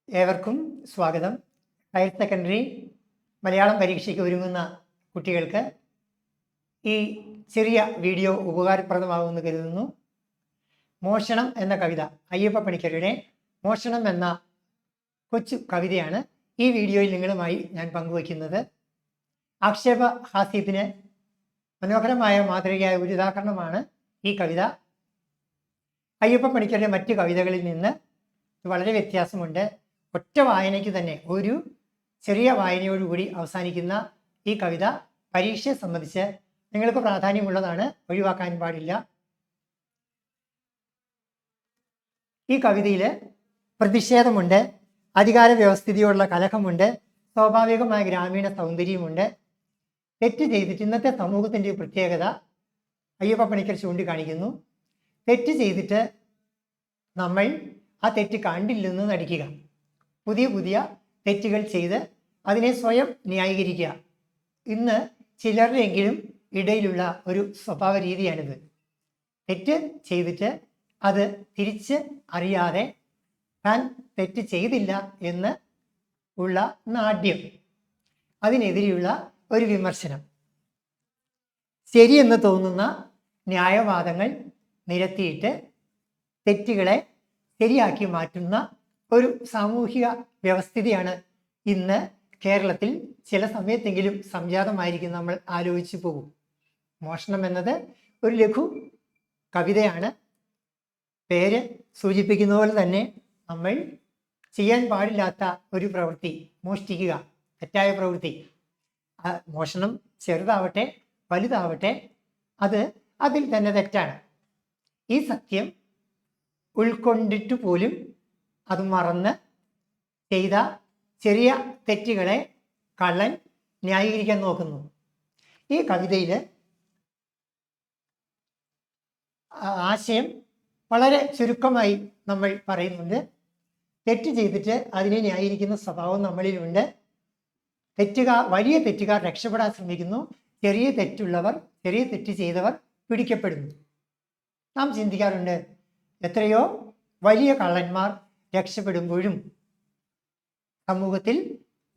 ഏവർക്കും സ്വാഗതം. Higher secondary Malayalam പരീക്ഷയ്ക്ക് ഒരുങ്ങുന്ന കുട്ടികൾക്ക് ഈ ചെറിയ വീഡിയോ ഉപകാരപ്രദമാകുമെന്ന് കരുതുന്നു. മോഷണം എന്ന കവിത, അയ്യപ്പ പണിക്കരുടെ മോഷണം എന്ന കൊച്ചു കവിതയാണ് ഈ വീഡിയോയിൽ നിങ്ങളുമായി ഞാൻ പങ്കുവയ്ക്കുന്നത്. ആക്ഷേപഹാസ്യത്തിന് മനോഹരമായ മാതൃകയായ ഒരു ഉദാഹരണമാണ് ഈ കവിത. അയ്യപ്പ പണിക്കരുടെ മറ്റ് കവിതകളിൽ നിന്ന് വളരെ വ്യത്യാസമുണ്ട്. ഒറ്റ വായനയ്ക്ക് തന്നെ, ഒരു ചെറിയ വായനയോടുകൂടി അവസാനിക്കുന്ന ഈ കവിത പരീക്ഷയെ സംബന്ധിച്ച് നിങ്ങൾക്ക് പ്രാധാന്യമുള്ളതാണ്, ഒഴിവാക്കാൻ പാടില്ല. ഈ കവിതയിൽ പ്രതിഷേധമുണ്ട്, അധികാര വ്യവസ്ഥിതിയോടുള്ള കലഹമുണ്ട്, സ്വാഭാവികമായ ഗ്രാമീണ സൗന്ദര്യമുണ്ട്. തെറ്റ് ചെയ്തിട്ട് ഇന്നത്തെ സമൂഹത്തിൻ്റെ പ്രത്യേകത അയ്യപ്പ പണിക്കർ ചൂണ്ടിക്കാണിക്കുന്നു. തെറ്റ് ചെയ്തിട്ട് നമ്മൾ ആ തെറ്റ് കണ്ടില്ലെന്ന് നടിക്കുക, പുതിയ പുതിയ തെറ്റുകൾ ചെയ്ത് അതിനെ സ്വയം ന്യായീകരിക്കുക. ഇന്ന് ചിലരുടെയെങ്കിലും ഇടയിലുള്ള ഒരു സ്വഭാവ രീതിയാണിത്. തെറ്റ് ചെയ്തിട്ട് അത് തിരിച്ച് അറിയാതെ താൻ തെറ്റ് ചെയ്തില്ല എന്ന് ഉള്ള നാട്യം, അതിനെതിരെയുള്ള ഒരു വിമർശനം. ശരിയെന്ന് തോന്നുന്ന ന്യായവാദങ്ങൾ നിരത്തിയിട്ട് തെറ്റുകളെ ശരിയാക്കി മാറ്റുന്ന ഒരു സാമൂഹിക വ്യവസ്ഥിതിയാണ് ഇന്ന് കേരളത്തിൽ ചില സമയത്തെങ്കിലും സംജാതമായിരിക്കും. നമ്മൾ ആലോചിച്ചു പോകും. മോഷണം എന്നത് ഒരു ലഘു കവിതയാണ്. പേര് സൂചിപ്പിക്കുന്ന പോലെ തന്നെ നമ്മൾ ചെയ്യാൻ പാടില്ലാത്ത ഒരു പ്രവൃത്തി, മോഷ്ടിക്കുക, തെറ്റായ പ്രവൃത്തി. മോഷണം ചെറുതാവട്ടെ വലുതാവട്ടെ അത് അതിൽ തന്നെ തെറ്റാണ്. ഈ സത്യം ഉൾക്കൊണ്ടിട്ട് പോലും അത് മറന്ന് ചെയ്ത ചെറിയ തെറ്റുകളെ കള്ളൻ ന്യായീകരിക്കാൻ നോക്കുന്നു. ഈ കവിതയിൽ ആശയം വളരെ ചുരുക്കമായി നമ്മൾ പറയുന്നുണ്ട്. തെറ്റ് ചെയ്തിട്ട് അതിനെ ന്യായീകരിക്കുന്ന സ്വഭാവം നമ്മളിലുണ്ട്. വലിയ തെറ്റുകാർ രക്ഷപ്പെടാൻ ശ്രമിക്കുന്നു, ചെറിയ തെറ്റ് ചെയ്തവർ പിടിക്കപ്പെടുന്നു. നാം ചിന്തിക്കാറുണ്ട്, എത്രയോ വലിയ കള്ളന്മാർ രക്ഷപ്പെടുമ്പോഴും സമൂഹത്തിൽ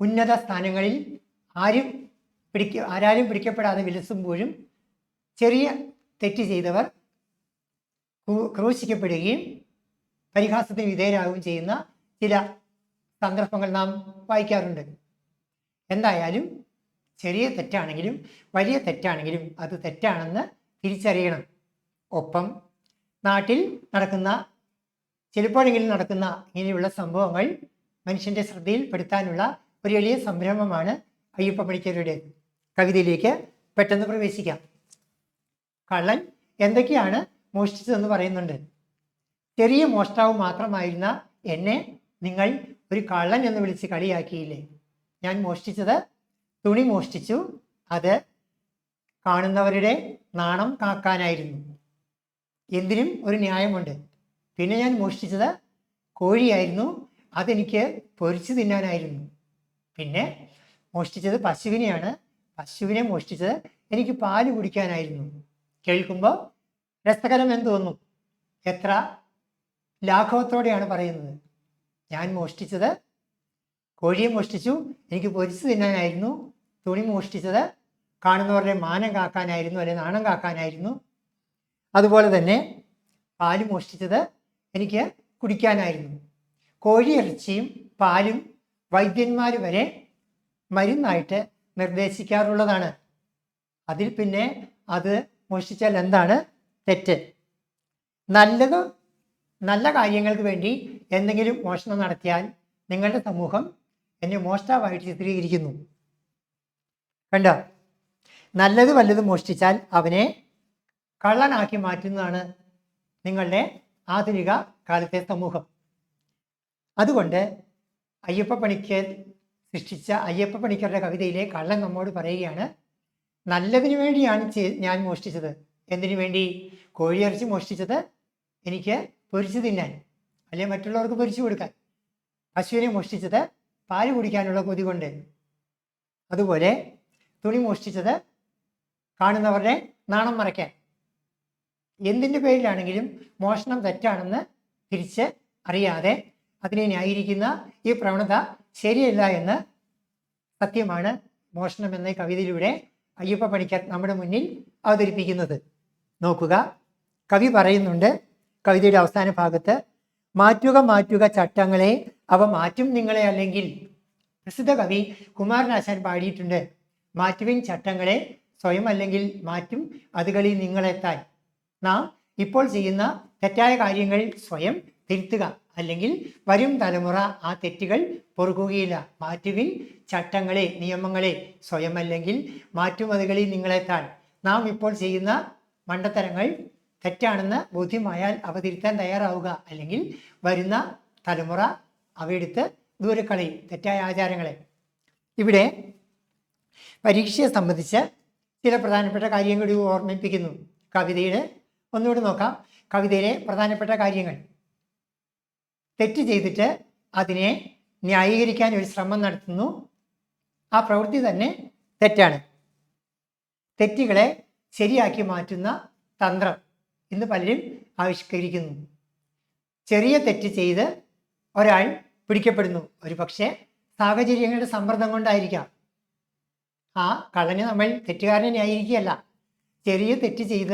ഉന്നത സ്ഥാനങ്ങളിൽ ആരാരും പിടിക്കപ്പെടാതെ വിലസുമ്പോഴും ചെറിയ തെറ്റ് ചെയ്തവർ ക്രൂശിക്കപ്പെടുകയും പരിഹാസത്തിന് വിധേയരാകുകയും ചെയ്യുന്ന ചില സന്ദർഭങ്ങൾ നാം വായിക്കാറുണ്ട്. എന്തായാലും ചെറിയ തെറ്റാണെങ്കിലും വലിയ തെറ്റാണെങ്കിലും അത് തെറ്റാണെന്ന് തിരിച്ചറിയണം. ഒപ്പം നാട്ടിൽ നടക്കുന്ന, ചിലപ്പോഴെങ്കിലും നടക്കുന്ന ഇങ്ങനെയുള്ള സംഭവങ്ങൾ മനുഷ്യൻ്റെ ശ്രദ്ധയിൽപ്പെടുത്താനുള്ള ഒരു എളിയ സംരംഭമാണ് അയ്യപ്പ പണിക്കരുടെ. കവിതയിലേക്ക് പെട്ടെന്ന് പ്രവേശിക്കാം. കള്ളൻ എന്തൊക്കെയാണ് മോഷ്ടിച്ചതെന്ന് പറയുന്നുണ്ട്. ചെറിയ മോഷ്ടാവ് മാത്രമായിരുന്ന എന്നെ നിങ്ങൾ ഒരു കള്ളൻ എന്ന് വിളിച്ച് കളിയാക്കിയില്ലേ? ഞാൻ മോഷ്ടിച്ചത് തുണി മോഷ്ടിച്ചു, അത് കാണുന്നവരുടെ നാണം കാക്കാനായിരുന്നു. എന്തിനും ഒരു ന്യായമുണ്ട്. പിന്നെ ഞാൻ മോഷ്ടിച്ചത് കോഴിയായിരുന്നു, അതെനിക്ക് പൊരിച്ചു തിന്നാനായിരുന്നു. പിന്നെ മോഷ്ടിച്ചത് പശുവിനെയാണ്, പശുവിനെ മോഷ്ടിച്ചത് എനിക്ക് പാല് കുടിക്കാനായിരുന്നു. കേൾക്കുമ്പോൾ രസകരമെന്ന് തോന്നും. എത്ര ലാഘവത്തോടെയാണ് പറയുന്നത്. ഞാൻ മോഷ്ടിച്ചത് കോഴിയെ മോഷ്ടിച്ചു, എനിക്ക് പൊരിച്ചു തിന്നാനായിരുന്നു. തുണി മോഷ്ടിച്ചത് കാണുന്നവരുടെ മാനം കാക്കാനായിരുന്നു, അല്ലെ നാണം കാക്കാനായിരുന്നു. അതുപോലെ തന്നെ പാല് മോഷ്ടിച്ചത് എനിക്ക് കുടിക്കാനായിരുന്നു. കോഴിയിറച്ചിയും പാലും വൈദ്യന്മാർ വരെ മരുന്നായിട്ട് നിർദ്ദേശിക്കാറുള്ളതാണ്. അതിൽ പിന്നെ അത് മോഷ്ടിച്ചാൽ എന്താണ് തെറ്റ്? നല്ല കാര്യങ്ങൾക്ക് വേണ്ടി എന്തെങ്കിലും മോഷണം നടത്തിയാൽ നിങ്ങളുടെ സമൂഹം എന്നെ മോഷ്ടാവായിട്ട് ചിത്രീകരിക്കുന്നു. കണ്ടോ? നല്ലത് വല്ലതും മോഷ്ടിച്ചാൽ അവനെ കള്ളനാക്കി മാറ്റുന്നതാണ് നിങ്ങളുടെ ആധുനിക കാലത്തെ സമൂഹം. അതുകൊണ്ട് അയ്യപ്പ പണിക്കർ സൃഷ്ടിച്ച അയ്യപ്പ പണിക്കരുടെ കവിതയിലെ കള്ളൻ നമ്മോട് പറയുകയാണ്, നല്ലതിനു വേണ്ടിയാണ് ഞാൻ മോഷ്ടിച്ചത്. എന്തിനു വേണ്ടി? കോഴിയിറച്ചി മോഷ്ടിച്ചത് എനിക്ക് പൊരിച്ചു തിന്നാൻ, അല്ലെങ്കിൽ മറ്റുള്ളവർക്ക് പൊരിച്ചു കൊടുക്കാൻ. പശുവിനെ മോഷ്ടിച്ചത് പാല് കുടിക്കാനുള്ള കൊതി കൊണ്ട്. അതുപോലെ തുണി മോഷ്ടിച്ചത് കാണുന്നവരുടെ നാണം മറയ്ക്കാൻ. എന്തിൻ്റെ പേരിലാണെങ്കിലും മോഷണം തെറ്റാണെന്ന് തിരിച്ച് അറിയാതെ അതിനെ ന്യായീകരിക്കുന്ന ഈ പ്രവണത ശരിയല്ല എന്ന് സത്യമാണ് മോഷണം എന്ന കവിതയിലൂടെ അയ്യപ്പ പണിക്കർ നമ്മുടെ മുന്നിൽ അവതരിപ്പിക്കുന്നത്. നോക്കുക, കവി പറയുന്നുണ്ട് കവിതയുടെ അവസാന ഭാഗത്ത്, മാറ്റുക മാറ്റുക ചട്ടങ്ങളെ, അവ മാറ്റും നിങ്ങളെ അല്ലെങ്കിൽ. പ്രസിദ്ധ കവി കുമാരനാശാൻ പാടിയിട്ടുണ്ട്, മാറ്റുവിൻ ചട്ടങ്ങളെ, സ്വയം അല്ലെങ്കിൽ മാറ്റും അതുകളിൽ നിങ്ങളെത്താൻ. നാം ഇപ്പോൾ ചെയ്യുന്ന തെറ്റായ കാര്യങ്ങൾ സ്വയം തിരുത്തുക, അല്ലെങ്കിൽ വരും തലമുറ ആ തെറ്റുകൾ പൊറുക്കുകയില്ല. മാറ്റുവിൻ ചട്ടങ്ങളെ, നിയമങ്ങളെ, സ്വയം അല്ലെങ്കിൽ മാറ്റും അതുകളിൽ നിങ്ങളെത്താൻ. നാം ഇപ്പോൾ ചെയ്യുന്ന മണ്ടത്തരങ്ങൾ തെറ്റാണെന്ന് ബോധ്യമായാൽ അവ തിരുത്താൻ തയ്യാറാവുക, അല്ലെങ്കിൽ വരുന്ന തലമുറ അവയെടുത്ത് ദൂരക്കളയും തെറ്റായ ആചാരങ്ങളെ. ഇവിടെ പരീക്ഷയെ സംബന്ധിച്ച് ചില പ്രധാനപ്പെട്ട കാര്യങ്ങൾ ഓർമ്മിപ്പിക്കുന്നു. കവിതയുടെ ഒന്നുകൂടി നോക്കാം. കവിതയിലെ പ്രധാനപ്പെട്ട കാര്യങ്ങൾ: തെറ്റ് ചെയ്തിട്ട് അതിനെ ന്യായീകരിക്കാൻ ഒരു ശ്രമം നടത്തുന്നു. ആ പ്രവൃത്തി തന്നെ തെറ്റാണ്. തെറ്റുകളെ ശരിയാക്കി മാറ്റുന്ന തന്ത്രം ഇന്ന് പലരും ആവിഷ്കരിക്കുന്നു. ചെറിയ തെറ്റ് ചെയ്ത് ഒരാൾ പിടിക്കപ്പെടുന്നു. ഒരു പക്ഷേ സാഹചര്യങ്ങളുടെ സമ്മർദ്ദം കൊണ്ടായിരിക്കാം. ആ കള്ളന് നമ്മൾ തെറ്റുകാരനെ ന്യായീകരിക്കുകയല്ല. ചെറിയ തെറ്റ് ചെയ്ത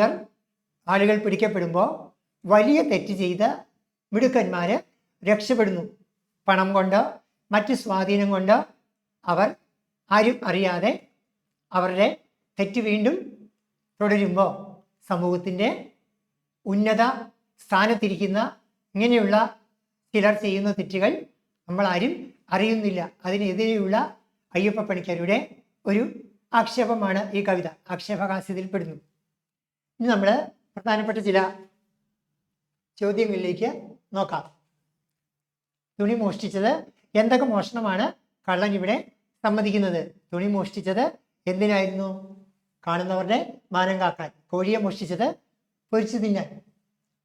ആളുകൾ പിടിക്കപ്പെടുമ്പോൾ വലിയ തെറ്റ് ചെയ്ത മിടുക്കന്മാർ രക്ഷപ്പെടുന്നു. പണം കൊണ്ടോ മറ്റ് സ്വാധീനം കൊണ്ടോ അവർ ആരും അറിയാതെ അവരുടെ തെറ്റ് വീണ്ടും തുടരുമ്പോൾ സമൂഹത്തിൻ്റെ ഉന്നത സ്ഥാനത്തിരിക്കുന്ന ഇങ്ങനെയുള്ള ചിലർ ചെയ്യുന്ന തെറ്റുകൾ നമ്മളാരും അറിയുന്നില്ല. അതിനെതിരെയുള്ള അയ്യപ്പ പണിക്കരുടെ ഒരു ആക്ഷേപമാണ് ഈ കവിത. ആക്ഷേപഹാസ്യത്തിൽപ്പെടുന്നു. ഇനി നമ്മൾ പ്രധാനപ്പെട്ട ചില ചോദ്യങ്ങളിലേക്ക് നോക്കാം. തുണി മോഷ്ടിച്ചത്, എന്തൊക്കെ മോഷണമാണ് കള്ളൻ ഇവിടെ സമ്മതിക്കുന്നത്? തുണി മോഷ്ടിച്ചത് എന്തിനായിരുന്നു? കാണുന്നവരുടെ മാനം കാക്കാൻ. കോഴിയെ മോഷ്ടിച്ചത് പൊരിച്ചു തിന്നാൻ.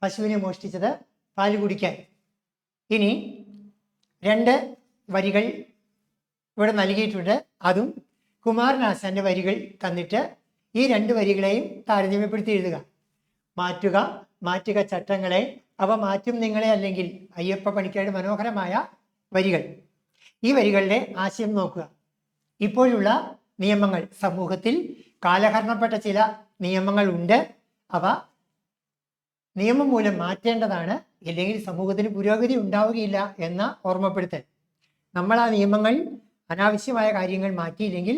പശുവിനെ മോഷ്ടിച്ചത് പാല് കുടിക്കാൻ. ഇനി 2 വരികൾ ഇവിടെ നൽകിയിട്ടുണ്ട്. അതും കുമാരനാശാന്റെ വരികൾ തന്നിട്ട് ഈ 2 വരികളെയും താരതമ്യപ്പെടുത്തി എഴുതുക. മാറ്റുക മാറ്റുക ചട്ടങ്ങളെ, അവ മാറ്റും നിങ്ങളെ അല്ലെങ്കിൽ. അയ്യപ്പ പണിക്കരുടെ മനോഹരമായ വരികൾ. ഈ വരികളുടെ ആശയം നോക്കുക. ഇപ്പോഴുള്ള നിയമങ്ങൾ, സമൂഹത്തിൽ കാലഹരണപ്പെട്ട ചില നിയമങ്ങൾ ഉണ്ട്. അവ നിയമം മൂലം മാറ്റേണ്ടതാണ്, ഇല്ലെങ്കിൽ സമൂഹത്തിന് പുരോഗതി ഉണ്ടാവുകയില്ല എന്ന ഓർമ്മപ്പെടുത്തൽ. നമ്മൾ ആ നിയമങ്ങൾ, അനാവശ്യമായ കാര്യങ്ങൾ മാറ്റിയില്ലെങ്കിൽ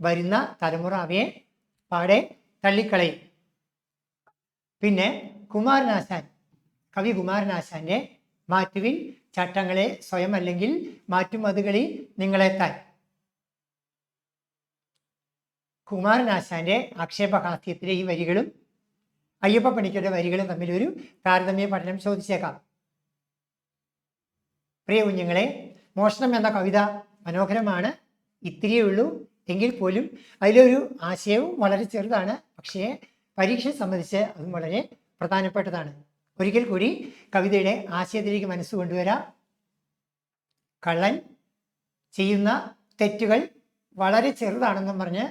വരുന്ന തലമുറ അവയെ പാടെ തള്ളിക്കളയും. പിന്നെ കുമാരനാശാൻ, കവി കുമാരനാശാന്റെ മാറ്റുവിൻ ചട്ടങ്ങളെ, സ്വയം അല്ലെങ്കിൽ മാറ്റും അതുകളിൽ നിങ്ങളെത്താൻ. കുമാരനാശാന്റെ ആക്ഷേപഹാസ്യത്തിലെ ഈ വരികളും അയ്യപ്പ പണിക്കരുടെ വരികളും തമ്മിലൊരു താരതമ്യ പഠനം ചോദിച്ചേക്കാം. പ്രിയ കുഞ്ഞുങ്ങളെ, മോഷണം എന്ന കവിത മനോഹരമാണ്. ഇത്തിരിയേ ഉള്ളൂ. എങ്കിൽ പോലും അതിലൊരു ആശയവും വളരെ ചെറുതാണ്. പക്ഷേ പരീക്ഷയെ സംബന്ധിച്ച് അതും വളരെ പ്രധാനപ്പെട്ടതാണ്. ഒരിക്കൽ കൂടി കവിതയുടെ ആശയത്തിലേക്ക് മനസ്സ് കൊണ്ടുവരാം. കള്ളൻ ചെയ്യുന്ന തെറ്റുകൾ വളരെ ചെറുതാണെന്നും പറഞ്ഞ്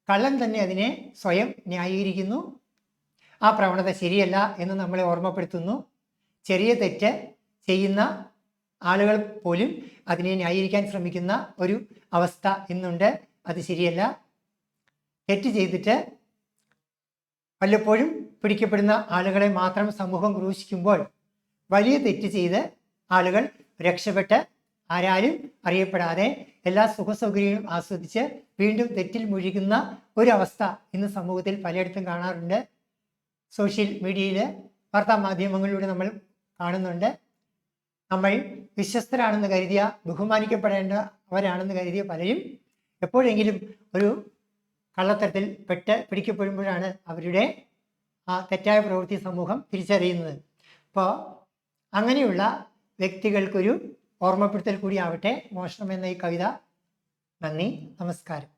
കള്ളൻ തന്നെ അതിനെ സ്വയം ന്യായീകരിക്കുന്നു. ആ പ്രവണത ശരിയല്ല എന്ന് നമ്മളെ ഓർമ്മപ്പെടുത്തുന്നു. ചെറിയ തെറ്റ് ചെയ്യുന്ന ആളുകൾ പോലും അതിനെ ന്യായീകരിക്കാൻ ശ്രമിക്കുന്ന ഒരു അവസ്ഥ ഇന്നുണ്ട്. അത് ശരിയല്ല. തെറ്റ് ചെയ്തിട്ട് വല്ലപ്പോഴും പിടിക്കപ്പെടുന്ന ആളുകളെ മാത്രം സമൂഹം ക്രൂശിക്കുമ്പോൾ വലിയ തെറ്റ് ചെയ്ത് ആളുകൾ രക്ഷപ്പെട്ട് ആരാലും അറിയപ്പെടാതെ എല്ലാ സുഖസൗകര്യങ്ങളും ആസ്വദിച്ച് വീണ്ടും തെറ്റിൽ മുഴുകുന്ന ഒരവസ്ഥ ഇന്ന് സമൂഹത്തിൽ പലയിടത്തും കാണാറുണ്ട്. സോഷ്യൽ മീഡിയയിൽ, വാർത്താ മാധ്യമങ്ങളിലൂടെ നമ്മൾ കാണുന്നുണ്ട്. നമ്മൾ വിശ്വസ്തരാണെന്ന് കരുതിയ, ബഹുമാനിക്കപ്പെടേണ്ടവരാണെന്ന് കരുതിയ പലരും എപ്പോഴെങ്കിലും ഒരു കള്ളത്തരത്തിൽ പിടിക്കപ്പെടുമ്പോഴാണ് അവരുടെ ആ തെറ്റായ പ്രവൃത്തി സമൂഹം തിരിച്ചറിയുന്നത്. അപ്പോൾ അങ്ങനെയുള്ള വ്യക്തികൾക്കൊരു ഓർമ്മപ്പെടുത്തൽ കൂടിയാവട്ടെ മോഷണം എന്ന ഈ കവിത. നന്ദി, നമസ്കാരം.